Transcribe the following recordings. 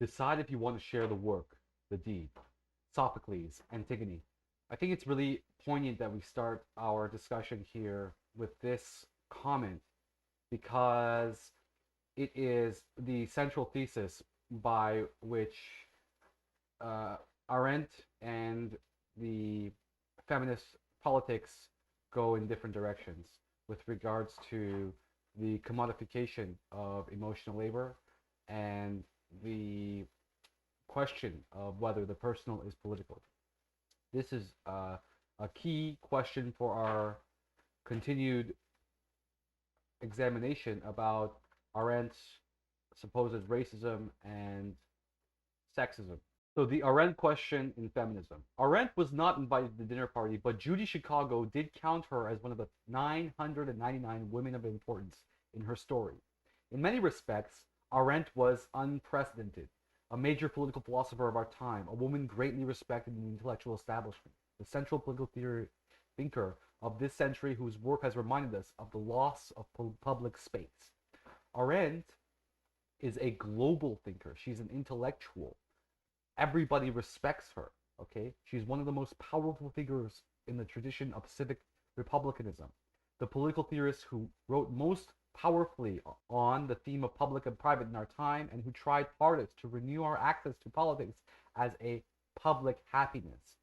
Decide if you want to share the work, the deed. Sophocles, Antigone. I think it's really poignant that we start our discussion here with this comment because it is the central thesis by which uh, Arendt and the feminist politics go in different directions with regards to the commodification of emotional labor and the question of whether the personal is political. This is a key question for our continued examination about Arendt's supposed racism and sexism. So the Arendt question in feminism. Arendt was not invited to the dinner party, but Judy Chicago did count her as one of the 999 women of importance in her story. In many respects, Arendt was unprecedented, a major political philosopher of our time, a woman greatly respected in the intellectual establishment, the central political theory thinker of this century whose work has reminded us of the loss of public space. Arendt is a global thinker. She's an intellectual. Everybody respects her. Okay, she's one of the most powerful figures in the tradition of civic republicanism. The political theorist who wrote most powerfully on the theme of public and private in our time, and who tried hardest to renew our access to politics as a public happiness.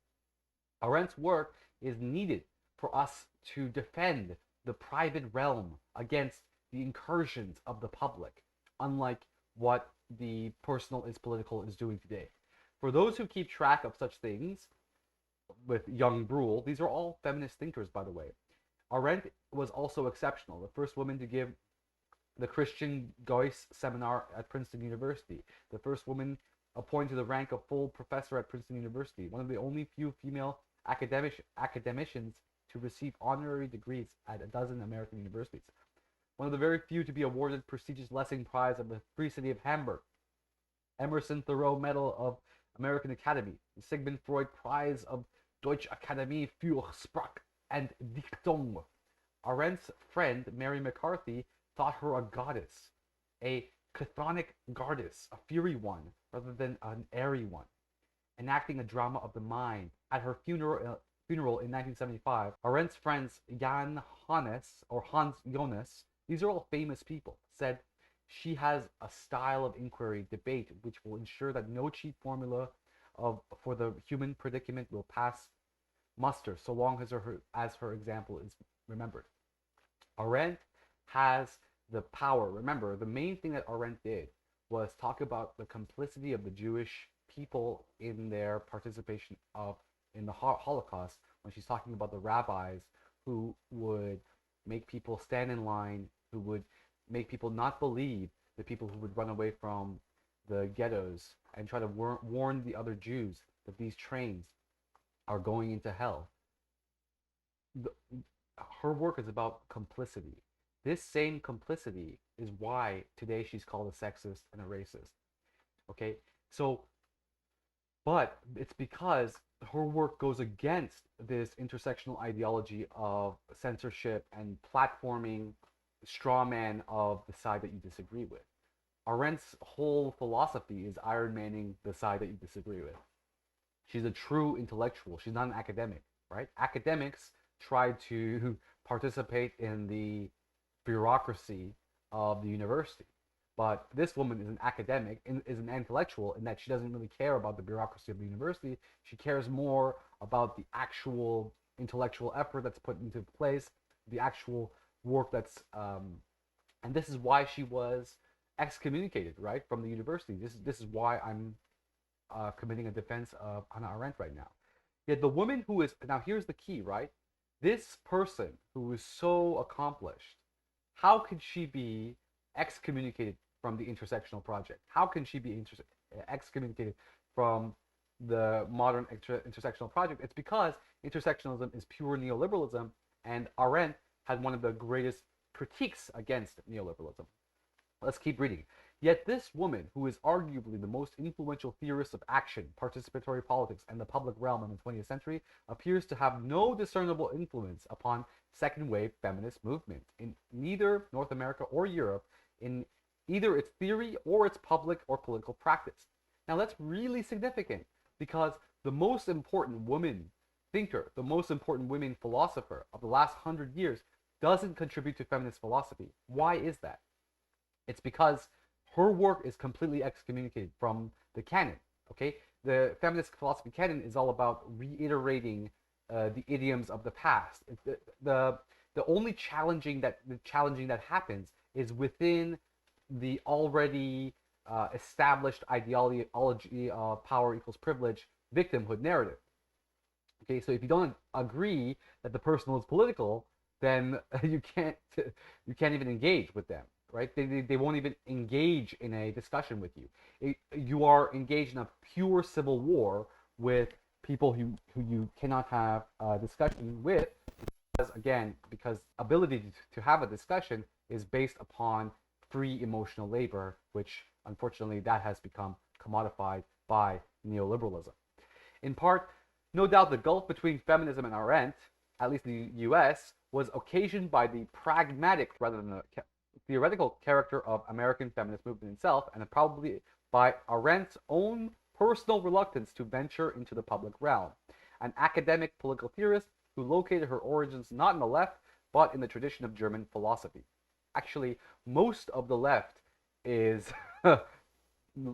Arendt's work is needed for us to defend the private realm against the incursions of the public, unlike what the personal is political is doing today. For those who keep track of such things, with young Brule, these are all feminist thinkers, by the way. Arendt was also exceptional, the first woman to give the Christian Geuss seminar at Princeton University, the first woman appointed to the rank of full professor at Princeton University, one of the only few female academicians to receive honorary degrees at a dozen American universities, one of the very few to be awarded prestigious Lessing Prize of the Free City of Hamburg, Emerson Thoreau Medal of American Academy, the Sigmund Freud Prize of Deutsche Akademie für Sprache and Dichtung. Arendt's friend Mary McCarthy thought her a goddess, a chthonic goddess, a fiery one rather than an airy one, enacting a drama of the mind. At her funeral in 1975, Arendt's friends Jan Hannes or Hans Jonas, these are all famous people, said she has a style of inquiry, debate, which will ensure that no cheap formula for the human predicament will pass muster so long as her example is remembered. Arendt has the power. Remember, the main thing that Arendt did was talk about the complicity of the Jewish people in their participation in the Holocaust, when she's talking about the rabbis who would make people stand in line, who would make people not believe the people who would run away from the ghettos and try to warn the other Jews that these trains are going into hell. The, her work is about complicity. This same complicity is why today she's called a sexist and a racist. Okay, so, but it's because her work goes against this intersectional ideology of censorship and platforming straw man of the side that you disagree with. Arendt's whole philosophy is Iron Manning the side that you disagree with. She's a true intellectual. She's not an academic, right? Academics try to participate in the bureaucracy of the university. But this woman is an academic, is an intellectual, in that she doesn't really care about the bureaucracy of the university. She cares more about the actual intellectual effort that's put into place, the actual work that's, and this is why she was excommunicated, right, from the university. This is why I'm committing a defense of Hannah Arendt right now. Yet the woman who is, now here's the key, right? This person who is so accomplished, how could she be excommunicated from the intersectional project? How can she be excommunicated from the modern intersectional project? It's because intersectionalism is pure neoliberalism, and Arendt had one of the greatest critiques against neoliberalism. Let's keep reading. Yet this woman, who is arguably the most influential theorist of action, participatory politics, and the public realm in the 20th century, appears to have no discernible influence upon second wave feminist movement in neither North America or Europe, in either its theory or its public or political practice. Now that's really significant because the most important woman thinker, the most important women philosopher of the last 100 years doesn't contribute to feminist philosophy. Why is that? It's because her work is completely excommunicated from the canon. Okay, the feminist philosophy canon is all about reiterating the idioms of the past. The only challenging that happens is within the already established ideology of power equals privilege victimhood narrative. Okay, so if you don't agree that the personal is political, then you can't even engage with them, right? They won't even engage in a discussion with you. You are engaged in a pure civil war with people who you cannot have a discussion with, because ability to have a discussion is based upon free emotional labor, which unfortunately that has become commodified by neoliberalism. In part, no doubt the gulf between feminism and Arendt, at least in the US, was occasioned by the pragmatic rather than the theoretical character of American feminist movement itself, and probably by Arendt's own personal reluctance to venture into the public realm. An academic political theorist who located her origins not in the left, but in the tradition of German philosophy. Actually, most of the left is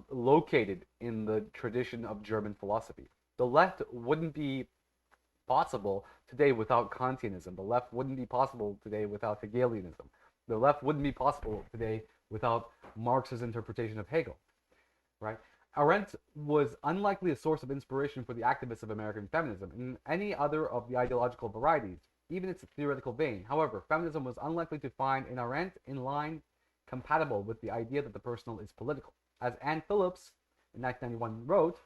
located in the tradition of German philosophy. The left wouldn't be possible today without Kantianism. The left wouldn't be possible today without Hegelianism. The left wouldn't be possible today without Marx's interpretation of Hegel, right? Arendt was unlikely a source of inspiration for the activists of American feminism in any other of the ideological varieties, even its theoretical vein. However, feminism was unlikely to find in Arendt in line compatible with the idea that the personal is political. As Anne Phillips in 1991 wrote,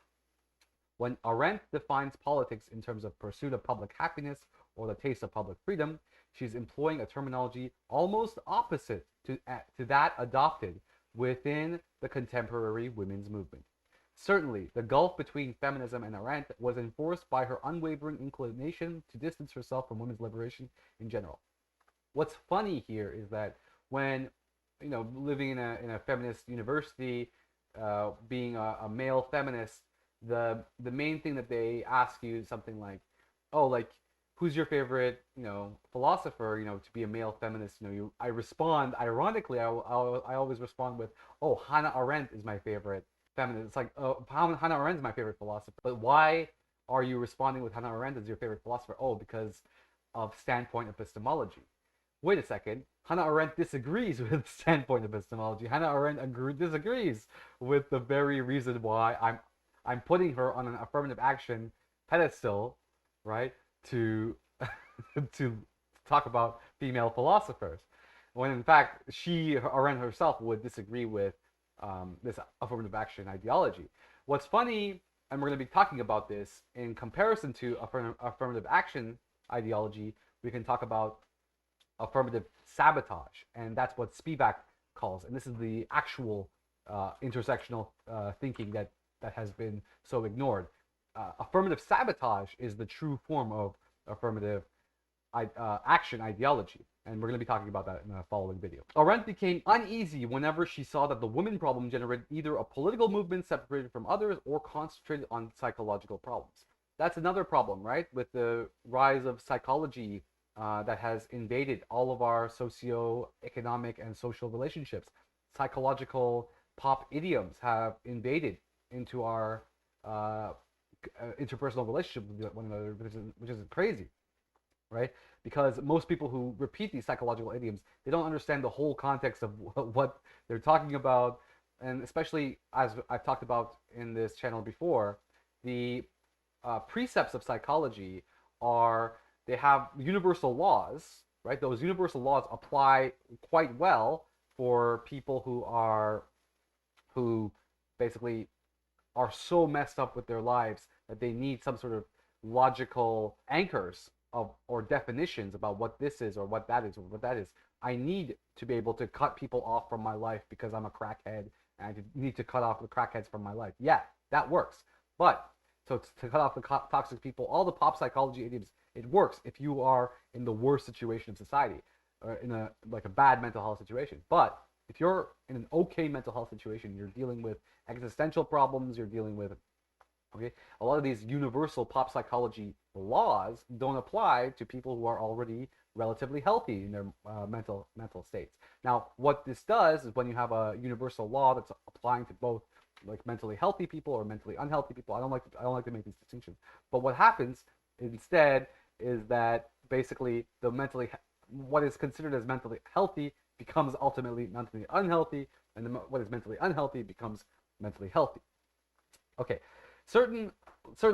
when Arendt defines politics in terms of pursuit of public happiness or the taste of public freedom, she's employing a terminology almost opposite to that adopted within the contemporary women's movement. Certainly, the gulf between feminism and Arendt was enforced by her unwavering inclination to distance herself from women's liberation in general. What's funny here is that when, living in a feminist university, being a male feminist, the main thing that they ask you is something like, oh, like, who's your favorite, philosopher, to be a male feminist. I respond, ironically, I always respond with, oh, Hannah Arendt is my favorite feminist. It's like, oh, Hannah Arendt is my favorite philosopher. But why are you responding with Hannah Arendt as your favorite philosopher? Oh, because of standpoint epistemology. Wait a second. Hannah Arendt disagrees with standpoint epistemology. Hannah Arendt disagrees with the very reason why I'm putting her on an affirmative action pedestal, right? To to talk about female philosophers, when in fact Arendt herself would disagree with this affirmative action ideology. What's funny, and we're going to be talking about this in comparison to affirmative action ideology, we can talk about affirmative sabotage, and that's what Spivak calls, and this is the actual intersectional thinking that has been so ignored. Affirmative sabotage is the true form of affirmative action ideology, and we're going to be talking about that in the following video. Arendt became uneasy whenever she saw that the women problem generated either a political movement separated from others or concentrated on psychological problems. That's another problem, right? With the rise of psychology that has invaded all of our socio-economic and social relationships. Psychological pop idioms have invaded into our interpersonal relationship with one another, which is crazy, right? Because most people who repeat these psychological idioms, they don't understand the whole context of what they're talking about, and especially, as I've talked about in this channel before, the precepts of psychology they have universal laws, right? Those universal laws apply quite well for people who basically are so messed up with their lives that they need some sort of logical anchors or definitions about what this is or what that is or what that is. I need to be able to cut people off from my life because I'm a crackhead, and I need to cut off the crackheads from my life. Yeah, that works. But so to cut off the toxic people, all the pop psychology idioms, it works if you are in the worst situation of society, or in a bad mental health situation. But If you're in an okay mental health situation, you're dealing with existential problems, you're dealing with, okay, a lot of these universal pop psychology laws don't apply to people who are already relatively healthy in their mental states. Now, what this does is when you have a universal law that's applying to both like mentally healthy people or mentally unhealthy people, I don't like to make these distinctions. But what happens instead is that basically what is considered as mentally healthy becomes ultimately mentally unhealthy, and what is mentally unhealthy becomes mentally healthy. Okay, certainly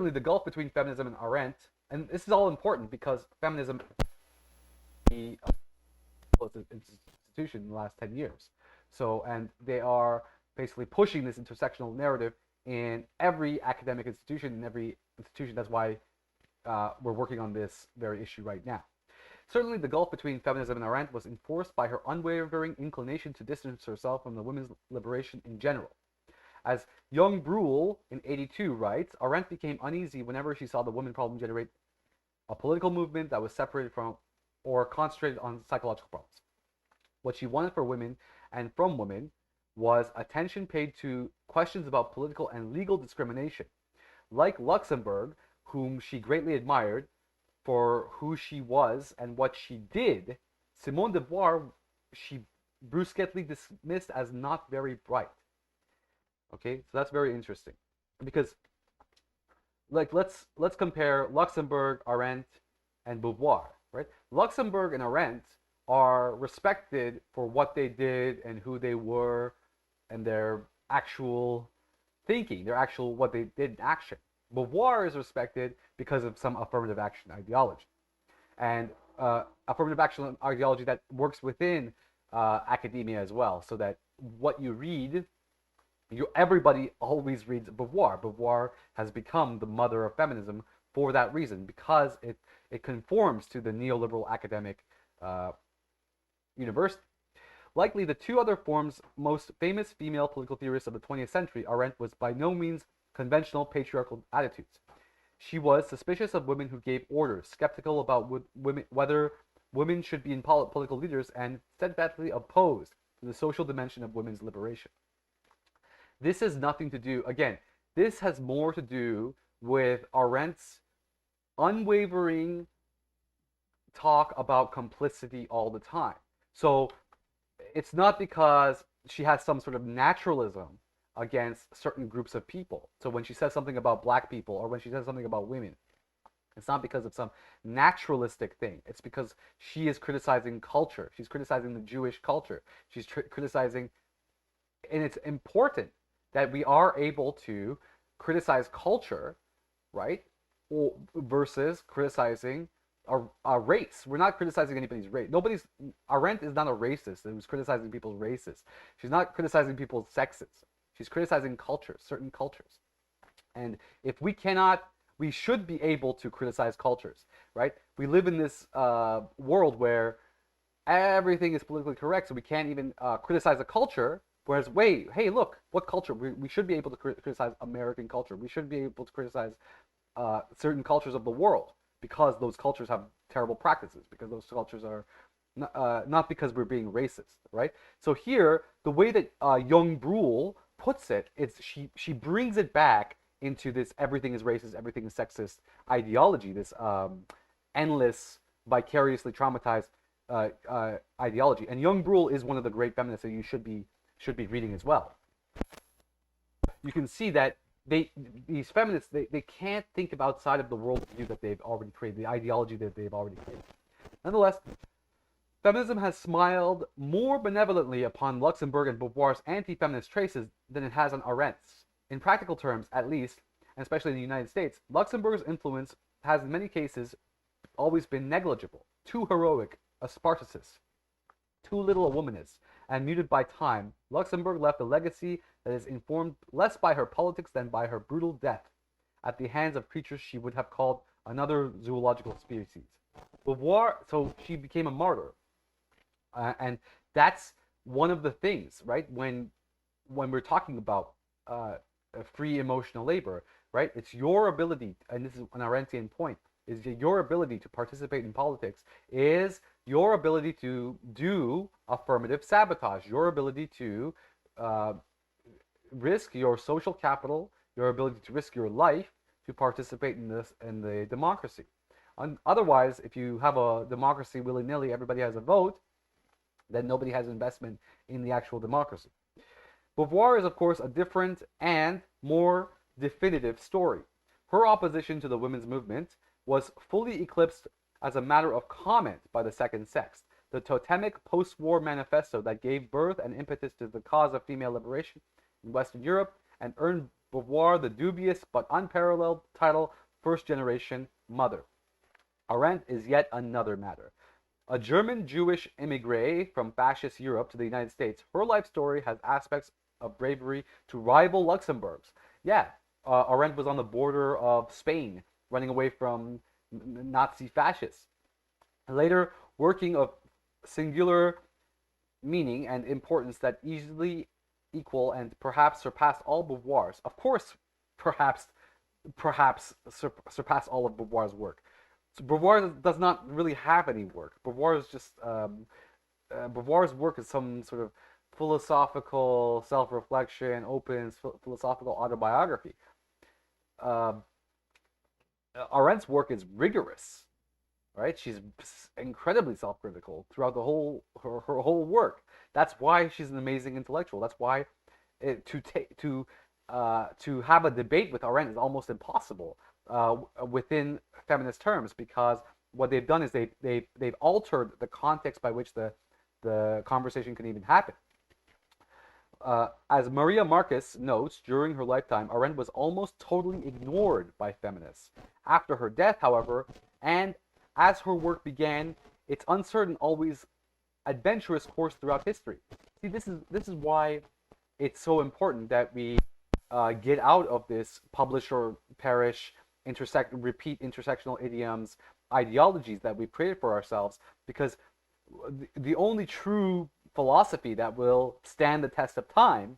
the gulf between feminism and Arendt, and this is all important because feminism is an institution in the last 10 years. So, and they are basically pushing this intersectional narrative in every academic institution, in every institution. That's why we're working on this very issue right now. Certainly, the gulf between feminism and Arendt was enforced by her unwavering inclination to distance herself from the women's liberation in general. As Young Bruhl in '82 writes, Arendt became uneasy whenever she saw the women problem generate a political movement that was separated from or concentrated on psychological problems. What she wanted for women and from women was attention paid to questions about political and legal discrimination. Like Luxemburg, whom she greatly admired for who she was and what she did, Simone de Beauvoir she brusquely dismissed as not very bright. Okay, so that's very interesting because like let's compare Luxemburg, Arendt, and Beauvoir, right? Luxemburg and Arendt are respected for what they did and who they were and their actual thinking, their actual what they did in action. Beauvoir is respected because of some affirmative action ideology, and affirmative action ideology that works within academia as well, so that what you read everybody always reads Beauvoir. Beauvoir has become the mother of feminism for that reason, because it conforms to the neoliberal academic university. Likely the two other forms most famous female political theorists of the 20th century, Arendt was by no means conventional patriarchal attitudes. She was suspicious of women who gave orders, skeptical about whether women should be in political leaders, and steadfastly opposed to the social dimension of women's liberation. This has nothing to do, again, this has more to do with Arendt's unwavering talk about complicity all the time. So it's not because she has some sort of naturalism against certain groups of people. So when she says something about black people or when she says something about women, it's not because of some naturalistic thing. It's because she is criticizing culture. She's criticizing the Jewish culture. She's criticizing, and it's important that we are able to criticize culture, right? Versus criticizing a race. We're not criticizing anybody's race. Arendt is not a racist who's criticizing people's races. She's not criticizing people's sexes. She's criticizing cultures, certain cultures. And if we cannot, we should be able to criticize cultures, right? We live in this world where everything is politically correct, so we can't even criticize a culture. Whereas, hey, look, what culture? We should be able to criticize American culture. We should be able to criticize certain cultures of the world because those cultures have terrible practices, because those cultures are not because we're being racist, right? So here, the way that Young Bruhl puts it, it's she brings it back into this everything is racist, everything is sexist ideology, this endless, vicariously traumatized ideology. And Young Bruhl is one of the great feminists that you should be reading as well. You can see that these feminists they can't think of outside of the worldview that they've already created, the ideology that they've already created. Nonetheless, feminism has smiled more benevolently upon Luxemburg and Beauvoir's anti-feminist traces than it has on Arendt's. In practical terms, at least, and especially in the United States, Luxemburg's influence has in many cases always been negligible, too heroic, a Spartacist, too little a womanist, and muted by time. Luxemburg left a legacy that is informed less by her politics than by her brutal death at the hands of creatures she would have called another zoological species. Beauvoir, so she became a martyr. And that's one of the things, right? When we're talking about free emotional labor, right? It's your ability, and this is an Arendtian point, is your ability to participate in politics is your ability to do affirmative sabotage, your ability to uh, risk your social capital, your ability to risk your life to participate in this in the democracy. Otherwise, if you have a democracy willy-nilly, everybody has a vote, then nobody has investment in the actual democracy. Beauvoir is, of course, a different and more definitive story. Her opposition to the women's movement was fully eclipsed as a matter of comment by the second sex. The totemic post-war manifesto that gave birth and impetus to the cause of female liberation in Western Europe and earned Beauvoir the dubious but unparalleled title First Generation Mother. Arendt is yet another matter. A German Jewish immigrant from fascist Europe to the United States, her life story has aspects of bravery to rival Luxembourg's. Yeah, Arendt was on the border of Spain, running away from Nazi fascists. Later, working of singular meaning and importance that easily equal and perhaps surpass all Beauvoir's. Of course, perhaps surpass all of Beauvoir's work. So Beauvoir does not really have any work. Beauvoir's work is some sort of philosophical self-reflection, open philosophical autobiography. Uh, Arendt's work is rigorous, right? She's incredibly self-critical throughout the her whole work. That's why she's an amazing intellectual. That's why to have a debate with Arendt is almost impossible within feminist terms, because what they've done is they've altered the context by which the conversation can even happen. As Maria Marcus notes, during her lifetime, Arendt was almost totally ignored by feminists. After her death, however, and as her work began its uncertain, always adventurous course throughout history. See, this is why it's so important that we get out of this publish or perish, repeat intersectional idioms, ideologies that we've created for ourselves, because the only true philosophy that will stand the test of time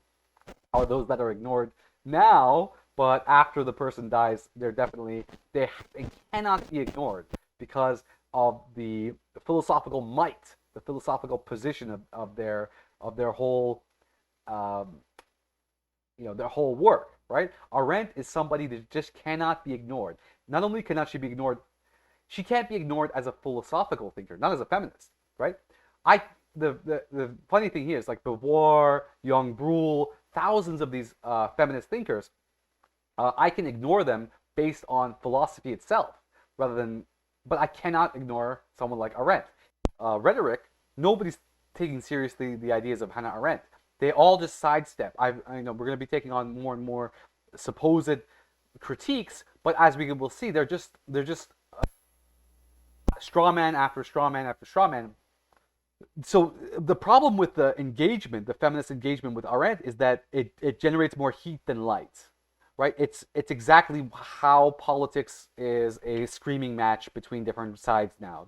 are those that are ignored now, but after the person dies, they cannot be ignored because of the philosophical might, the philosophical position of their whole their whole work, right? Arendt is somebody that just cannot be ignored. Not only cannot she be ignored, she can't be ignored as a philosophical thinker, not as a feminist, right? The funny thing here is, like, Beauvoir, Young Brule, thousands of these feminist thinkers, I can ignore them based on philosophy itself, but I cannot ignore someone like Arendt. Rhetoric, nobody's taking seriously the ideas of Hannah Arendt. They all just sidestep. I know we're going to be taking on more and more supposed critiques, but as we will see, they're just straw man after straw man after straw man. So the problem with the feminist engagement with Arendt, is that it generates more heat than light, right? It's exactly how politics is a screaming match between different sides now.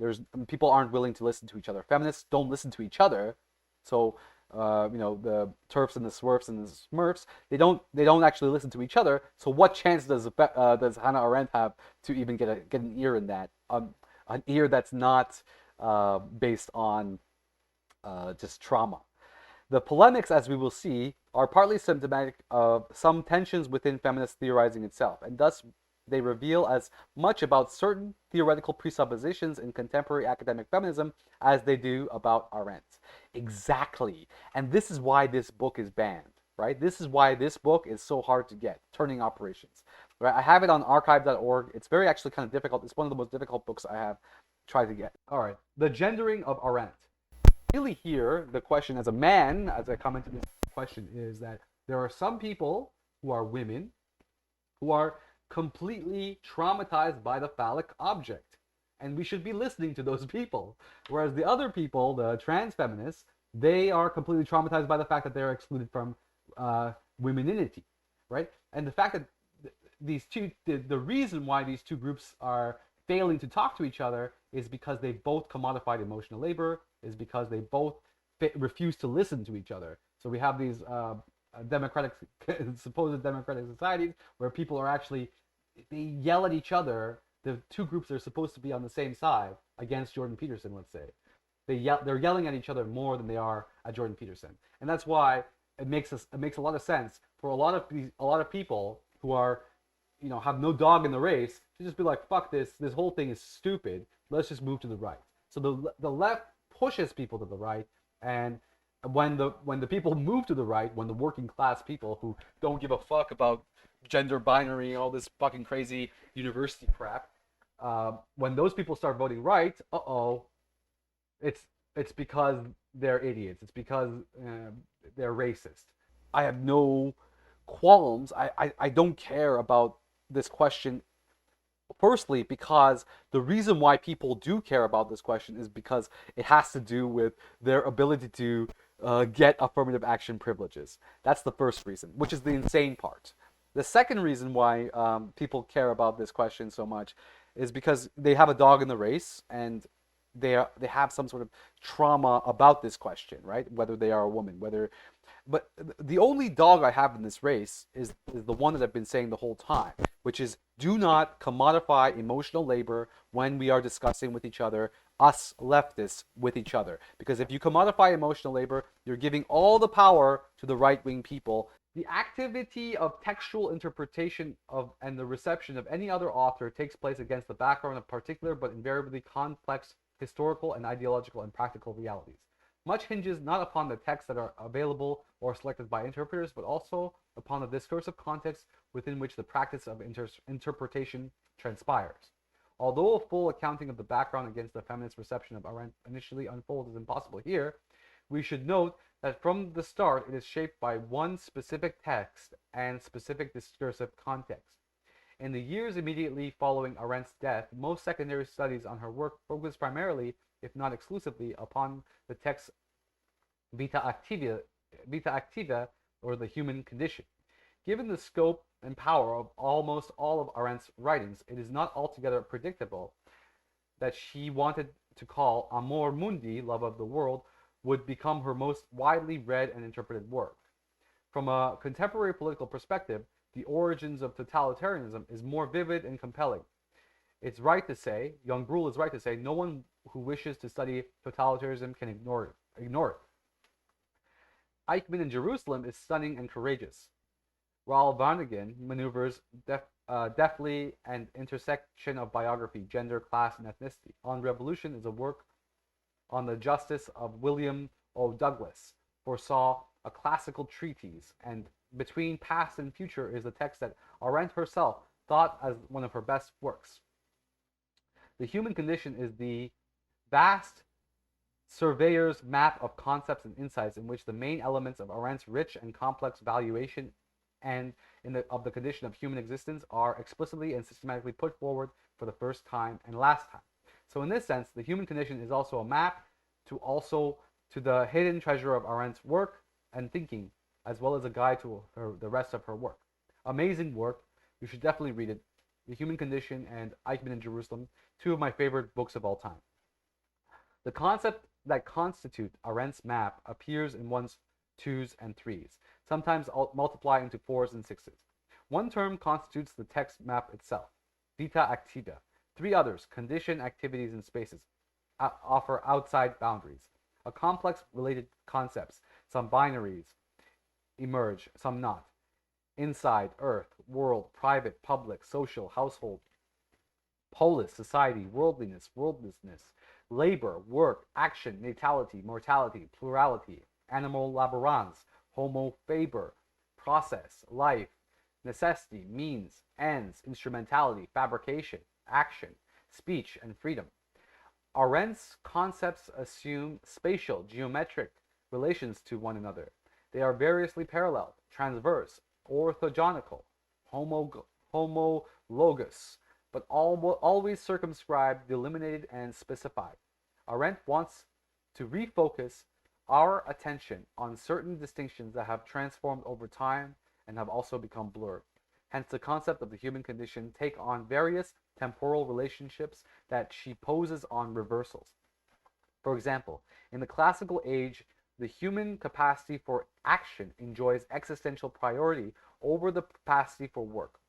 People aren't willing to listen to each other. Feminists don't listen to each other, so the TERFs and the SWERFs and the SMERFs, they don't actually listen to each other. So what chance does Hannah Arendt have to even get an ear in that? An ear that's not based on just trauma. The polemics, as we will see, are partly symptomatic of some tensions within feminist theorizing itself, and thus they reveal as much about certain theoretical presuppositions in contemporary academic feminism as they do about Arendt. Exactly. And this is why this book is banned, right? This is why this book is so hard to get, Turning Operations. Right? I have it on archive.org. It's very actually kind of difficult. It's one of the most difficult books I have tried to get. All right. The gendering of Arendt. Really here, the question as a man, as I come into this question, is that there are some people who are women who are completely traumatized by the phallic object, and we should be listening to those people. Whereas the other people, the trans feminists, they are completely traumatized by the fact that they're excluded from womeninity, right? And the fact that the reason why these two groups are failing to talk to each other is because they both commodified emotional labor, is because they both refuse to listen to each other. So we have these supposed democratic societies where people are actually, they yell at each other. The two groups are supposed to be on the same side against Jordan Peterson, let's say. they're yelling at each other more than they are at Jordan Peterson, and that's why it makes a lot of sense for a lot of people who are, have no dog in the race to just be like, fuck this whole thing is stupid, let's just move to the right. So the left pushes people to the right, and when the people move to the right, when the working class people who don't give a fuck about gender binary and all this fucking crazy university crap, when those people start voting right, it's it's because they're idiots. It's because they're racist. I have no qualms. I don't care about this question. Firstly, because the reason why people do care about this question is because it has to do with their ability to get affirmative action privileges. That's the first reason, which is the insane part. The second reason why people care about this question so much is because they have a dog in the race, and they have some sort of trauma about this question, right? Whether they are a woman, whether but the only dog I have in this race is the one that I've been saying the whole time, which is do not commodify emotional labor when we are discussing with each other, us leftists with each other. Because if you commodify emotional labor, you're giving all the power to the right-wing people. The activity of textual interpretation of and the reception of any other author takes place against the background of particular but invariably complex historical and ideological and practical realities. Much hinges not upon the texts that are available or selected by interpreters, but also upon the discursive context within which the practice of interpretation transpires. Although a full accounting of the background against the feminist reception of Arendt initially unfolds is impossible here, we should note that from the start it is shaped by one specific text and specific discursive context. In the years immediately following Arendt's death, most secondary studies on her work focused primarily, if not exclusively, upon the text Vita Activa, or the human condition. Given the scope and power of almost all of Arendt's writings, it is not altogether predictable that she wanted to call Amor Mundi, Love of the World, would become her most widely read and interpreted work. From a contemporary political perspective, the origins of totalitarianism is more vivid and compelling. It's right to say, young Brühl is right to say, no one who wishes to study totalitarianism can ignore it. Eichmann in Jerusalem is stunning and courageous. Raoul Vaneigem maneuvers deftly an intersection of biography, gender, class, and ethnicity. On Revolution is a work on the justice of William O. Douglas, foresaw a classical treatise, and Between Past and Future is the text that Arendt herself thought as one of her best works. The human condition is the vast surveyor's map of concepts and insights in which the main elements of Arendt's rich and complex valuation of the condition of human existence are explicitly and systematically put forward for the first time and last time. So in this sense, the human condition is also a map to the hidden treasure of Arendt's work and thinking, as well as a guide to the rest of her work. Amazing work. You should definitely read it. The Human Condition and Eichmann in Jerusalem, two of my favorite books of all time. The concept that constitute Arendt's map appears in ones, twos, and threes, sometimes multiply into fours and sixes. One term constitutes the text map itself, vita activa. Three others, condition, activities, and spaces, offer outside boundaries. A complex related concepts, some binaries emerge, some not. Inside, earth, world, private, public, social, household, polis, society, worldliness, worldlessness, labor, work, action, natality, mortality, plurality, animal laborans, homo faber, process, life, necessity, means, ends, instrumentality, fabrication, action, speech, and freedom. Arendt's concepts assume spatial, geometric relations to one another. They are variously parallel, transverse, orthogonical, homologous, but always circumscribed, delimited, and specified. Arendt wants to refocus our attention on certain distinctions that have transformed over time and have also become blurred. Hence, the concept of the human condition take on various temporal relationships that she poses on reversals. For example, in the classical age, the human capacity for action enjoys existential priority over the capacity for work.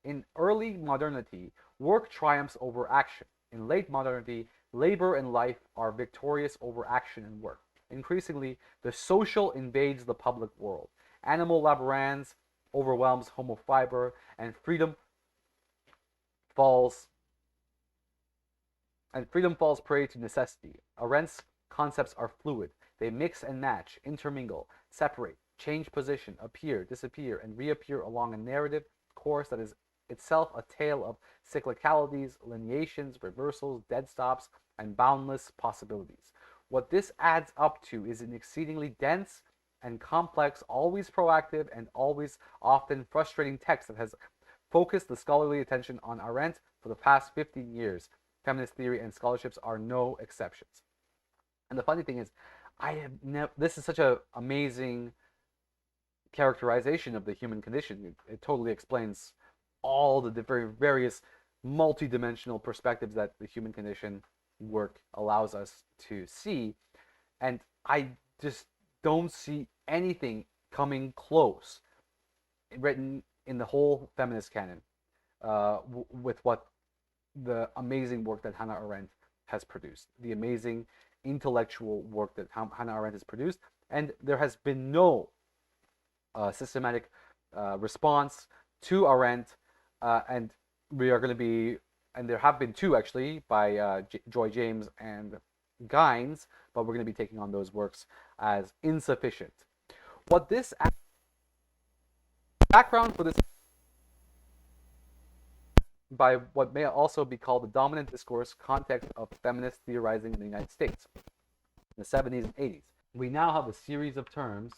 In early modernity, work triumphs over action. In late modernity, labor and life are victorious over action and work. Increasingly, the social invades the public world. Animal laborans overwhelms homo fiber, and falls freedom falls prey to necessity. Arendt's concepts are fluid. They mix and match, intermingle, separate, change position, appear, disappear, and reappear along a narrative course that is itself a tale of cyclicalities, lineations, reversals, dead stops, and boundless possibilities. What this adds up to is an exceedingly dense and complex, always proactive, and always often frustrating text that has focused the scholarly attention on Arendt for the past 15 years. Feminist theory and scholarships are no exceptions. And the funny thing is, I have never. This is such an amazing characterization of the human condition. It totally explains all the various multi-dimensional perspectives that the human condition work allows us to see, and I just don't see anything coming close written in the whole feminist canon with what the amazing work that Hannah Arendt has produced, the amazing intellectual work that Hannah Arendt has produced, and there has been no systematic response to Arendt, and we are going to be, and there have been two actually by Joy James and Gynes, but we're going to be taking on those works as insufficient. What this background for this by what may also be called the dominant discourse context of feminist theorizing in the United States in the 70s and 80s. We now have a series of terms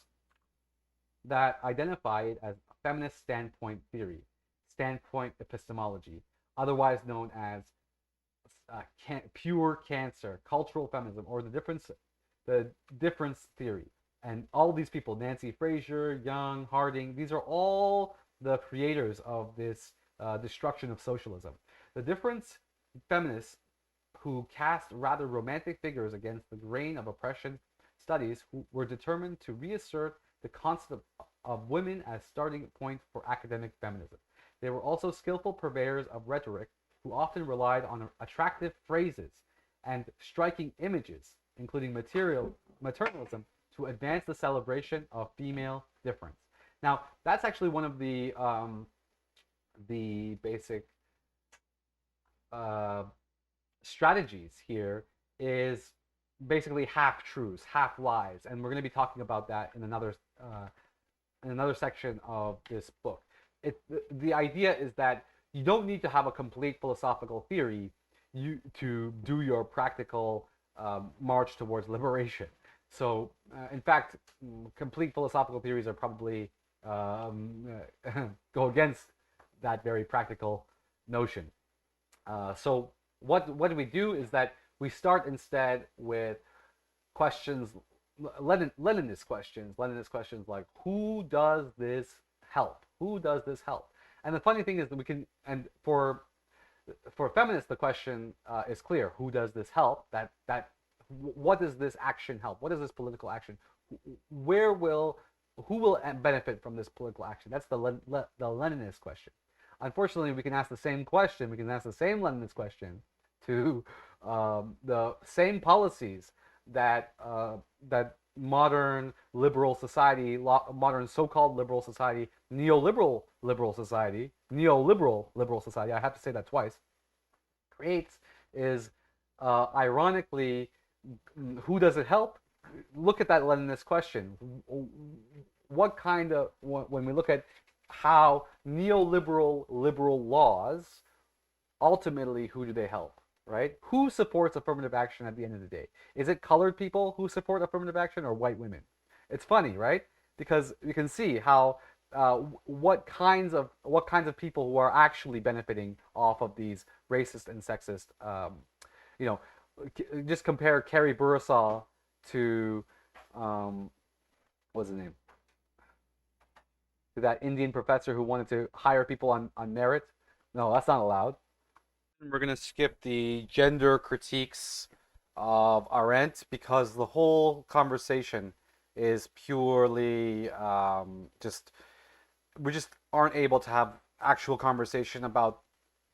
that identify it as feminist standpoint theory, standpoint epistemology, otherwise known as pure cancer, cultural feminism, or the difference theory. And all of these people, Nancy Fraser, Young, Harding, these are all the creators of this destruction of socialism. The difference feminists who cast rather romantic figures against the grain of oppression studies who were determined to reassert the concept of women as starting point for academic feminism. They were also skillful purveyors of rhetoric who often relied on attractive phrases and striking images, including maternalism, to advance the celebration of female difference. Now, that's actually one of the basic strategies here is basically half truths, half lies, and we're going to be talking about that in another section of this book. The idea is that you don't need to have a complete philosophical theory to do your practical march towards liberation. So, in fact, complete philosophical theories are probably go against that very practical notion. So what do we do is that we start instead with questions, Leninist questions like, who does this help? Who does this help? And the funny thing is that we can, and for feminists, the question is clear: who does this help? What does this action help? What is this political action? Who will benefit from this political action? That's the Leninist question. Unfortunately, we can ask the same question. We can ask the same Leninist question to the same policies that modern liberal society, modern so-called liberal society, neoliberal liberal society, I have to say that twice, creates is ironically, who does it help? Look at that Leninist question. What kind of, when we look at how neoliberal liberal laws, ultimately, who do they help, right? Who supports affirmative action at the end of the day? Is it colored people who support affirmative action or white women? It's funny, right? Because you can see how what kinds of people who are actually benefiting off of these racist and sexist, just compare Carrie Bursaw to what's his name? To that Indian professor who wanted to hire people on merit. No, that's not allowed. We're going to skip the gender critiques of Arendt because the whole conversation is purely we just aren't able to have actual conversation about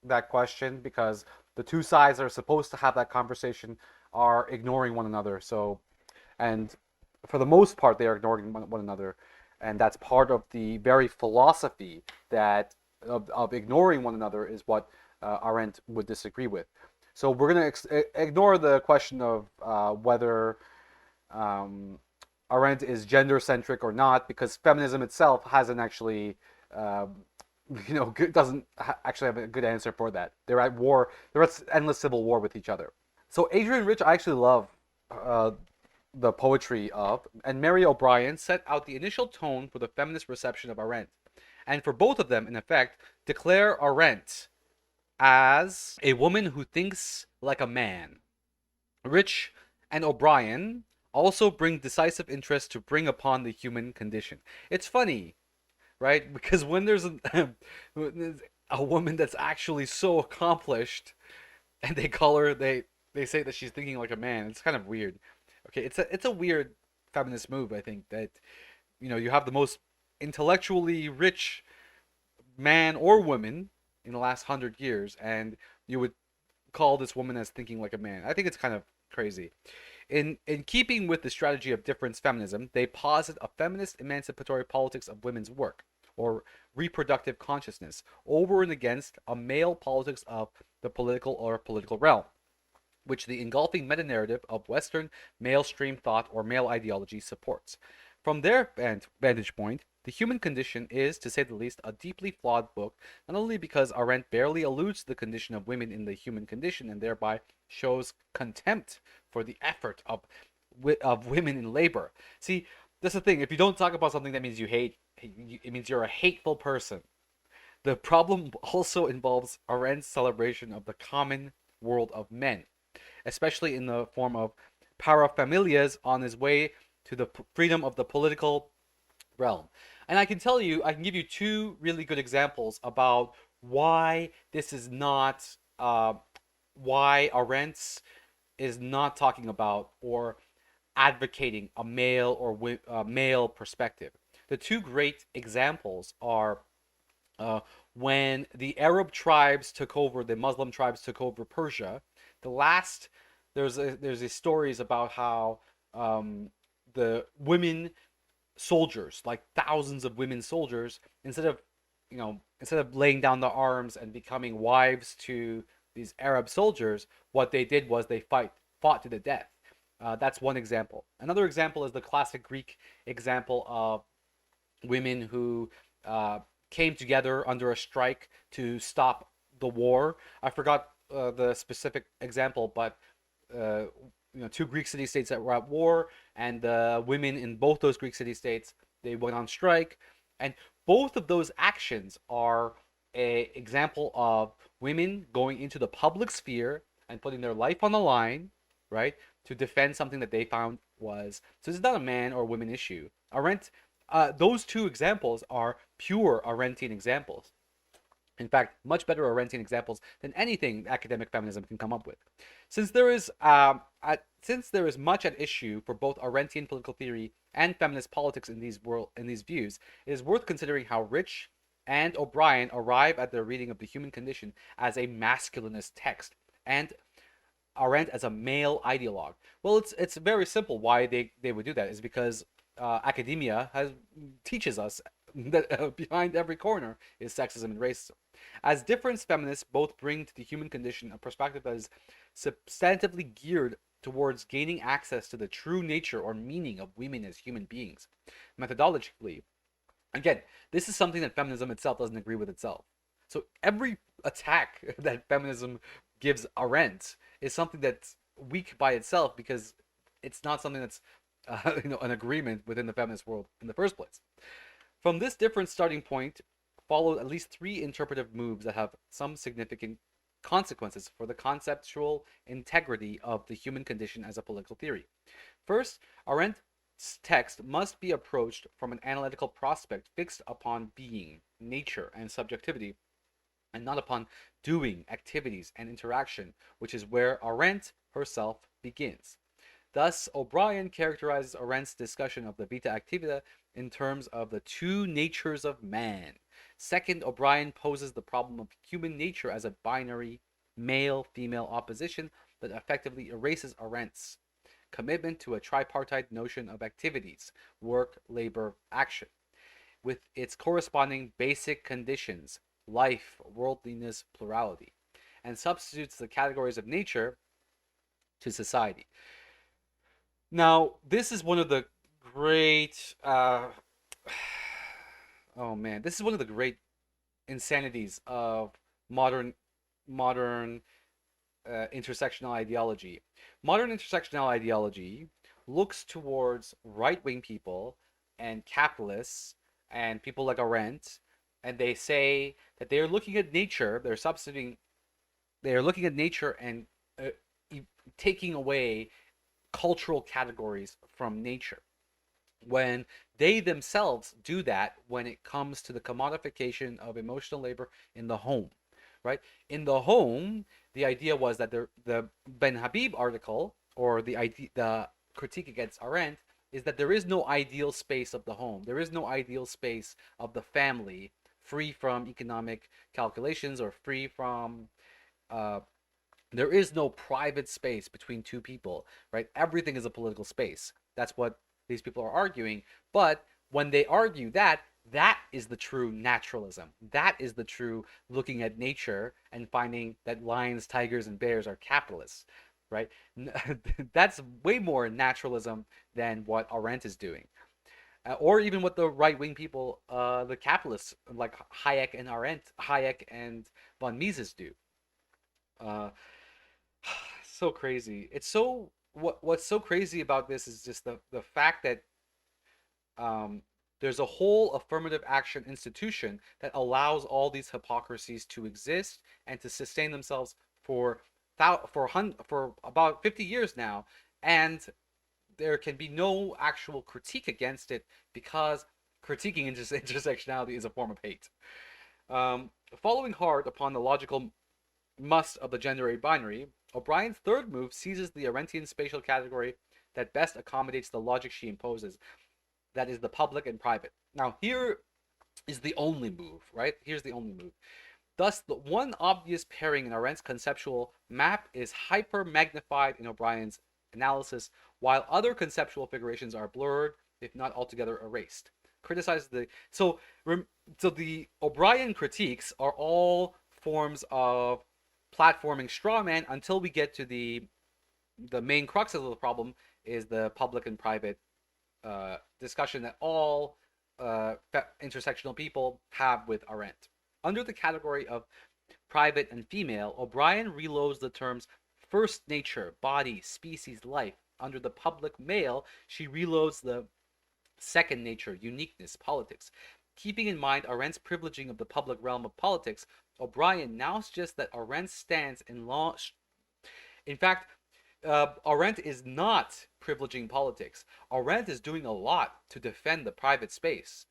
that question because the two sides that are supposed to have that conversation are ignoring one another. So, and for the most part, they are ignoring one another, and that's part of the very philosophy that of ignoring one another is what Arendt would disagree with. So we're going to ignore the question of whether um, Arendt is gender centric or not, because feminism itself hasn't actually, um, doesn't actually have a good answer for that. They're at war. They're at endless civil war with each other. So Adrian Rich, I actually love uh, the poetry of, and Mary O'Brien set out the initial tone for the feminist reception of Arendt, and for both of them, in effect, declare Arendt as a woman who thinks like a man. Rich and O'Brien also bring decisive interest to bring upon the human condition. It's funny, right? Because when there's a woman that's actually so accomplished, and they call her, they say that she's thinking like a man. It's kind of weird. Okay, it's a weird feminist move. I think that you have the most intellectually rich man or woman in the last 100 years, and you would call this woman as thinking like a man. I think it's kind of crazy. In keeping with the strategy of difference feminism, they posit a feminist emancipatory politics of women's work, or reproductive consciousness, over and against a male politics of the political realm, which the engulfing meta-narrative of Western male-stream thought or male ideology supports. From their vantage point, The Human Condition is, to say the least, a deeply flawed book, not only because Arendt barely alludes to the condition of women in the human condition and thereby shows contempt for the effort of women in labor. See, that's the thing. If you don't talk about something, that means you hate. It means you're a hateful person. The problem also involves Arendt's celebration of the common world of men, especially in the form of parafamilias on his way to the freedom of the political realm. And I can give you two really good examples about why this is not, why Arendt is not talking about or advocating a male perspective. The two great examples are uh, when the Arab tribes took over, the Muslim tribes took over Persia. The last there's these stories about how the women soldiers, like thousands of women soldiers, instead of laying down their arms and becoming wives to these Arab soldiers, what they did was they fought to the death. That's one example. Another example is the classic Greek example of women who came together under a strike to stop the war. I forgot the specific example, but uh, two Greek city-states that were at war, and the women in both those Greek city-states, they went on strike, and both of those actions are a example of women going into the public sphere and putting their life on the line, right, to defend something that they found was. So it's not a man or women issue. Arendt, those two examples are pure Arendtian examples. In fact, much better Arendtian examples than anything academic feminism can come up with. Since there is much at issue for both Arendtian political theory and feminist politics in these views, it is worth considering how Rich and O'Brien arrive at their reading of The Human Condition as a masculinist text, and Arendt as a male ideologue. Well, it's very simple why they would do that is because academia teaches us that behind every corner is sexism and racism. As difference feminists both bring to The Human Condition a perspective that is substantively geared towards gaining access to the true nature or meaning of women as human beings. Methodologically, again, this is something that feminism itself doesn't agree with itself. So every attack that feminism gives Arendt is something that's weak by itself because it's not something that's an agreement within the feminist world in the first place. From this different starting point followed at least three interpretive moves that have some significant consequences for the conceptual integrity of the human condition as a political theory. First, Arendt's text must be approached from an analytical prospect fixed upon being, nature, and subjectivity, and not upon doing, activities, and interaction, which is where Arendt herself begins. Thus, O'Brien characterizes Arendt's discussion of the vita activa in terms of the two natures of man. Second, O'Brien poses the problem of human nature as a binary male-female opposition that effectively erases Arendt's commitment to a tripartite notion of activities, work, labor, action, with its corresponding basic conditions, life, worldliness, plurality, and substitutes the categories of nature to society. Now, this is one of the great, oh man, this is one of the great insanities of modern intersectional ideology. Modern intersectional ideology looks towards right-wing people and capitalists and people like Arendt, and they say that they are looking at nature. They are looking at nature and uh, taking away cultural categories from nature, when they themselves do that when it comes to the commodification of emotional labor in the home, right? In the home, the idea was that the Ben Habib article, or the critique against Arendt, is that there is no ideal space of the home. There is no ideal space of the family free from economic calculations or free from uh, there is no private space between two people, right? Everything is a political space. That's what these people are arguing. But when they argue that, that is the true naturalism. That is the true looking at nature and finding that lions, tigers, and bears are capitalists, right? That's way more naturalism than what Arendt is doing. Or even what the right wing people, the capitalists like Hayek and Arendt, Hayek and von Mises do. Uh, so crazy. It's so what's so crazy about this is just the fact that um, there's a whole affirmative action institution that allows all these hypocrisies to exist and to sustain themselves for for about 50 years now, and there can be no actual critique against it because critiquing intersectionality is a form of hate. Following hard upon the logical must of the gender binary, O'Brien's third move seizes the Arendtian spatial category that best accommodates the logic she imposes, that is the public and private. Now, here is the only move, right? Here's the only move. Thus, the one obvious pairing in Arendt's conceptual map is hyper magnified in O'Brien's analysis, while other conceptual figurations are blurred, if not altogether erased. Criticizes the so the O'Brien critiques are all forms of platforming strawman until we get to the main crux of the problem is the public and private discussion that all intersectional people have with Arendt. Under the category of private and female, O'Brien reloads the terms first nature, body, species, life. Under the public male, she reloads the second nature, uniqueness, politics. Keeping in mind Arendt's privileging of the public realm of politics, O'Brien now suggests that Arendt's stance in law. In fact, Arendt is not privileging politics. Arendt is doing a lot to defend the private space,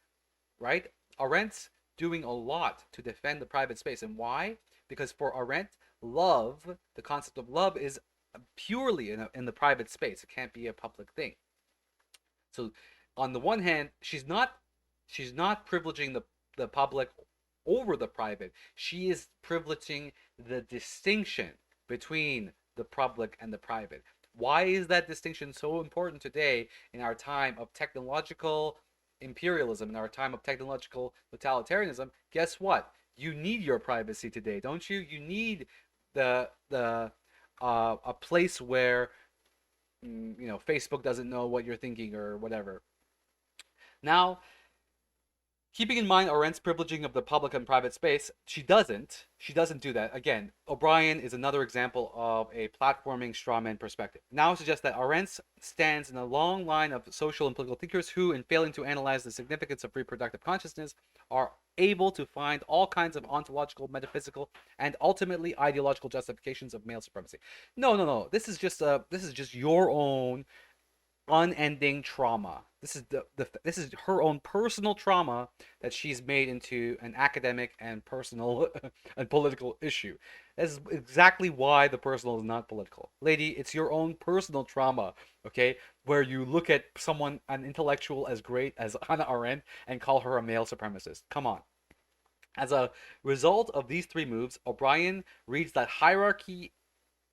right? Arendt's doing a lot to defend the private space. And why? Because for Arendt, love, the concept of love, is purely in the private space. It can't be a public thing. So on the one hand, she's not privileging the public over the private. She is privileging the distinction between the public and the private. Why is that distinction so important today in our time of technological imperialism, in our time of technological totalitarianism? Guess what? You need your privacy today, don't you? You need the a place where Facebook doesn't know what you're thinking or whatever. Now, keeping in mind Arendt's privileging of the public and private space, she doesn't do that. Again, O'Brien is another example of a platforming strawman perspective. Now suggests that Arendt stands in a long line of social and political thinkers who, in failing to analyze the significance of reproductive consciousness, are able to find all kinds of ontological, metaphysical, and ultimately ideological justifications of male supremacy. No. This is just your own unending trauma. This is her own personal trauma that she's made into an academic and personal and political issue. That's exactly why the personal is not political. Lady, it's your own personal trauma, okay? Where you look at an intellectual as great as Hannah Arendt and call her a male supremacist. Come on. As a result of these three moves, O'Brien reads that hierarchy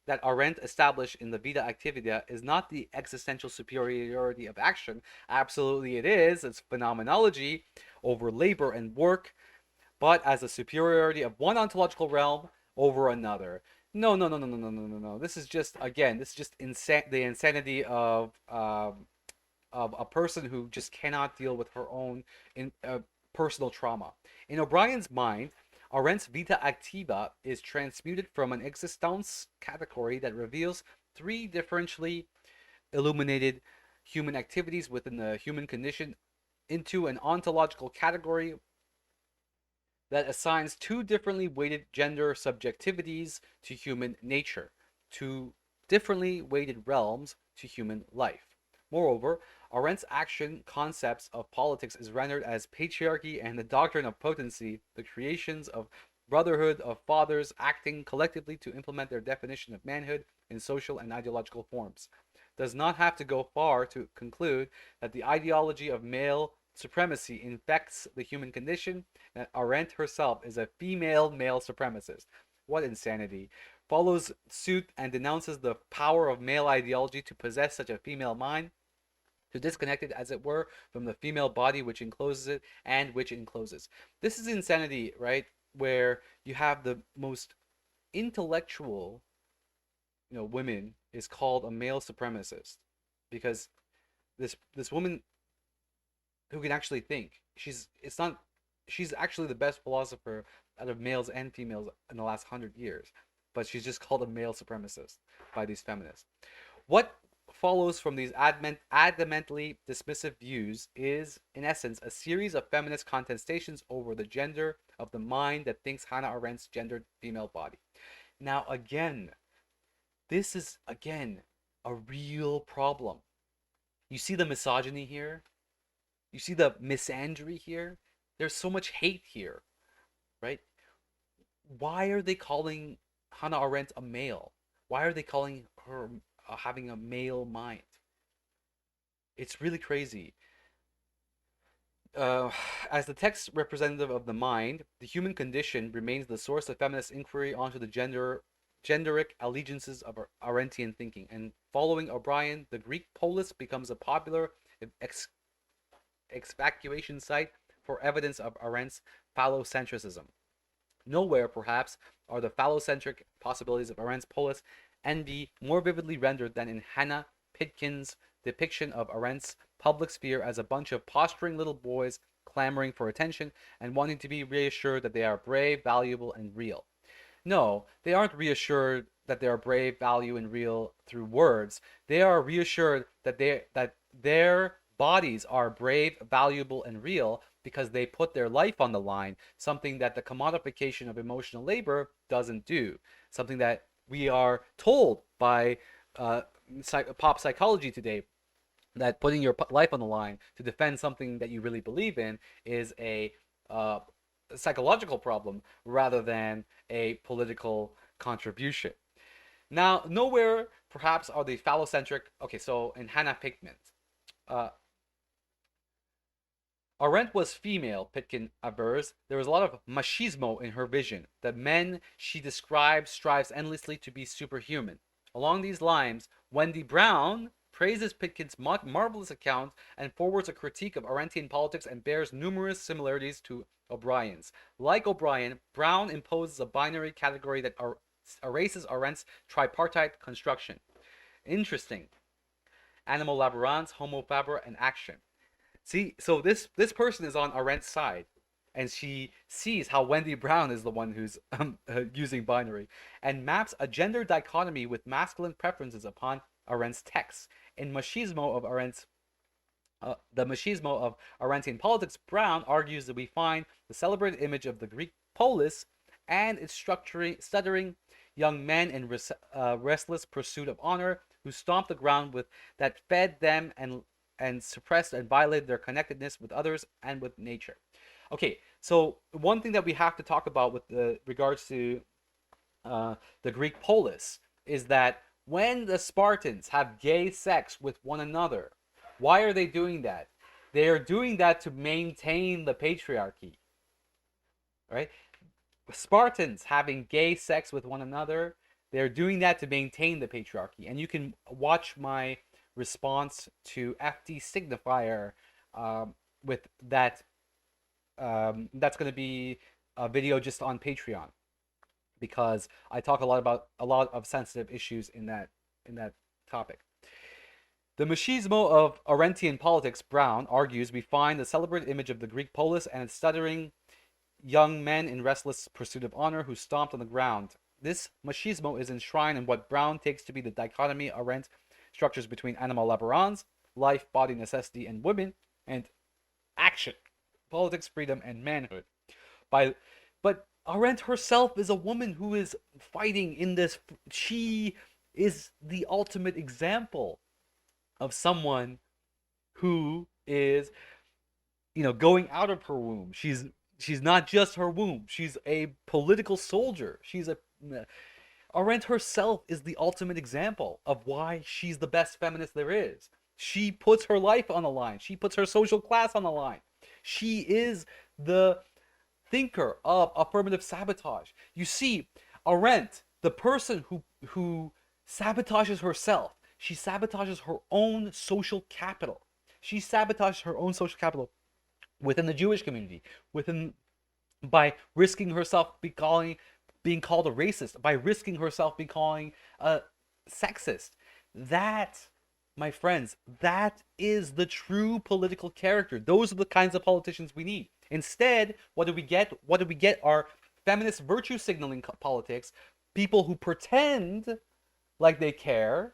that Arendt established in the Vita Activita is not the existential superiority of action. Absolutely it is. It's phenomenology over labor and work, but as a superiority of one ontological realm over another. No, no, no, no, no, no, no, no, no. This is just, again, this is just the insanity of a person who just cannot deal with her own personal trauma. In O'Brien's mind, Arendt's vita activa is transmuted from an existence category that reveals three differentially illuminated human activities within the human condition into an ontological category that assigns two differently weighted gender subjectivities to human nature, two differently weighted realms to human life. Moreover, Arendt's action concepts of politics is rendered as patriarchy and the doctrine of potency, the creations of brotherhood of fathers acting collectively to implement their definition of manhood in social and ideological forms. Does not have to go far to conclude that the ideology of male supremacy infects the human condition, and Arendt herself is a female male supremacist. What insanity! Follows suit and denounces the power of male ideology to possess such a female mind, to disconnect it, as it were, from the female body which encloses it and which encloses. This is insanity, right? Where you have the most intellectual, women is called a male supremacist because this woman who can actually think, she's actually the best philosopher out of males and females in the last 100 years, but she's just called a male supremacist by these feminists. What follows from these adamantly dismissive views is, in essence, a series of feminist contestations over the gender of the mind that thinks Hannah Arendt's gendered female body. Now, again, this is, again, a real problem. You see the misogyny here? You see the misandry here? There's so much hate here, right? Why are they calling Hannah Arendt a male? Why are they calling her having a male mind? It's really crazy. Uh, as the text representative of the mind, the human condition remains the source of feminist inquiry onto the genderic allegiances of Arendtian thinking. And following O'Brien, the Greek polis becomes a popular excavation site for evidence of Arendt's phallocentrism. Nowhere, perhaps, are the phallocentric possibilities of Arendt's polis envy more vividly rendered than in Hannah Pitkin's depiction of Arendt's public sphere as a bunch of posturing little boys clamoring for attention and wanting to be reassured that they are brave, valuable, and real. No, they aren't reassured that they are brave, value, and real through words. They are reassured that their bodies are brave, valuable, and real because they put their life on the line, something that the commodification of emotional labor doesn't do, something that we are told by pop psychology today, that putting your life on the line to defend something that you really believe in is a psychological problem rather than a political contribution. Now, nowhere perhaps are the phallocentric. Okay, so in Hannah Pitkin, uh, Arendt was female, Pitkin avers. There was a lot of machismo in her vision. The men she describes strives endlessly to be superhuman. Along these lines, Wendy Brown praises Pitkin's marvelous account and forwards a critique of Arendtian politics and bears numerous similarities to O'Brien's. Like O'Brien, Brown imposes a binary category that erases Arendt's tripartite construction. Interesting. Animal laborans, homo faber, and action. See, so this person is on Arendt's side, and she sees how Wendy Brown is the one who's using binary, and maps a gender dichotomy with masculine preferences upon Arendt's texts. In Machismo of Arendt's the Machismo of Arendtian politics, Brown argues that we find the celebrated image of the Greek polis and its stuttering young men in restless pursuit of honor, who stomped the ground with that fed them and suppressed and violated their connectedness with others and with nature. Okay, so one thing that we have to talk about with regards to the Greek polis is that when the Spartans have gay sex with one another, why are they doing that? They are doing that to maintain the patriarchy. right? Spartans having gay sex with one another. They're doing that to maintain the patriarchy. And you can watch my response to FD Signifier with that. That's going to be a video just on Patreon, because I talk a lot about a lot of sensitive issues in that topic. The machismo of Arendtian politics, Brown argues, we find the celebrated image of the Greek polis and its stuttering young men in restless pursuit of honor who stomped on the ground. This machismo is enshrined in what Brown takes to be the dichotomy Arendt structures between animal laborans, life, body, necessity, and women, and action, politics, freedom, and manhood. But Arendt herself is a woman who is fighting in this. She is the ultimate example of someone who is, going out of her womb. She's not just her womb. She's a political soldier. Arendt herself is the ultimate example of why she's the best feminist there is. She puts her life on the line. She puts her social class on the line. She is the thinker of affirmative sabotage. You see, Arendt, the person who sabotages herself, she sabotages her own social capital. She sabotages her own social capital within the Jewish community, by risking herself being called a racist, by risking herself being called a sexist. That, my friends, that is the true political character. Those are the kinds of politicians we need. Instead, what do we get? What do we get are feminist virtue signaling politics, people who pretend like they care,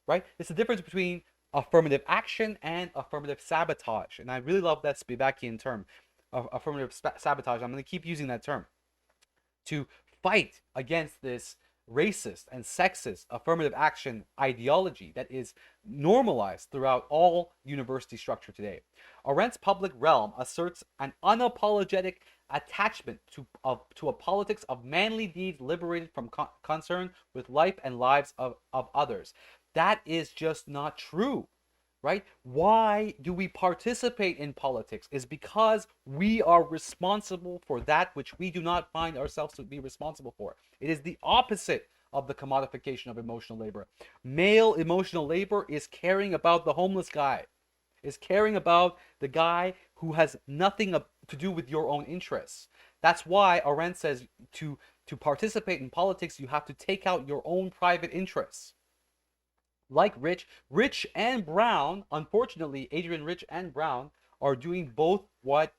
right? It's the difference between affirmative action and affirmative sabotage. And I really love that Spivackian term, affirmative sabotage. I'm going to keep using that term to fight against this racist and sexist affirmative action ideology that is normalized throughout all university structure today. Arendt's public realm asserts an unapologetic attachment to a politics of manly deeds liberated from concern with life and lives of others. That is just not true, right? Why do we participate in politics? Is because we are responsible for that which we do not find ourselves to be responsible for. It is the opposite of the commodification of emotional labor. Male emotional labor is caring about the homeless guy, is caring about the guy who has nothing to do with your own interests. That's why Arendt says to participate in politics, you have to take out your own private interests. Like Rich and Brown, unfortunately, Adrian Rich and Brown are doing both what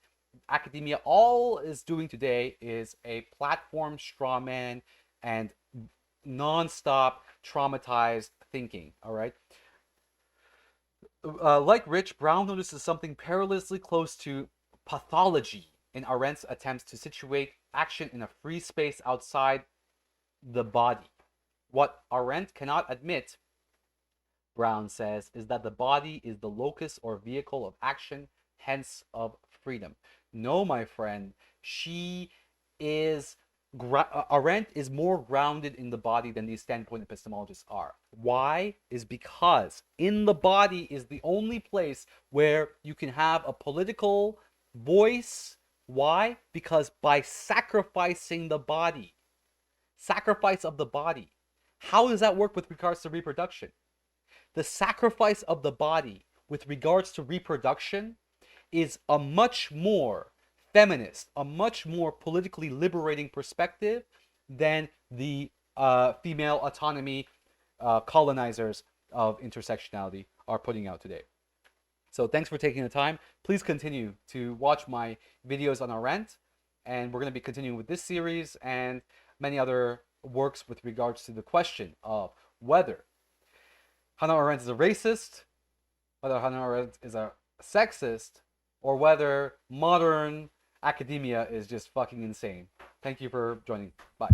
academia all is doing today, is a platform strawman and non-stop traumatized thinking, all right? Like Rich, Brown notices something perilously close to pathology in Arendt's attempts to situate action in a free space outside the body. What Arendt cannot admit, Brown says, is that the body is the locus or vehicle of action, hence of freedom. No, my friend, Arendt is more grounded in the body than these standpoint epistemologists are. Why? Is because in the body is the only place where you can have a political voice. Why? Because by sacrificing the body, sacrifice of the body. How does that work with regards to reproduction? The sacrifice of the body with regards to reproduction is a much more feminist, a much more politically liberating perspective than the female autonomy colonizers of intersectionality are putting out today. So thanks for taking the time. Please continue to watch my videos on Arendt, and we're going to be continuing with this series and many other works with regards to the question of whether Hannah Arendt is a racist, whether Hannah Arendt is a sexist, or whether modern academia is just fucking insane. Thank you for joining. Bye.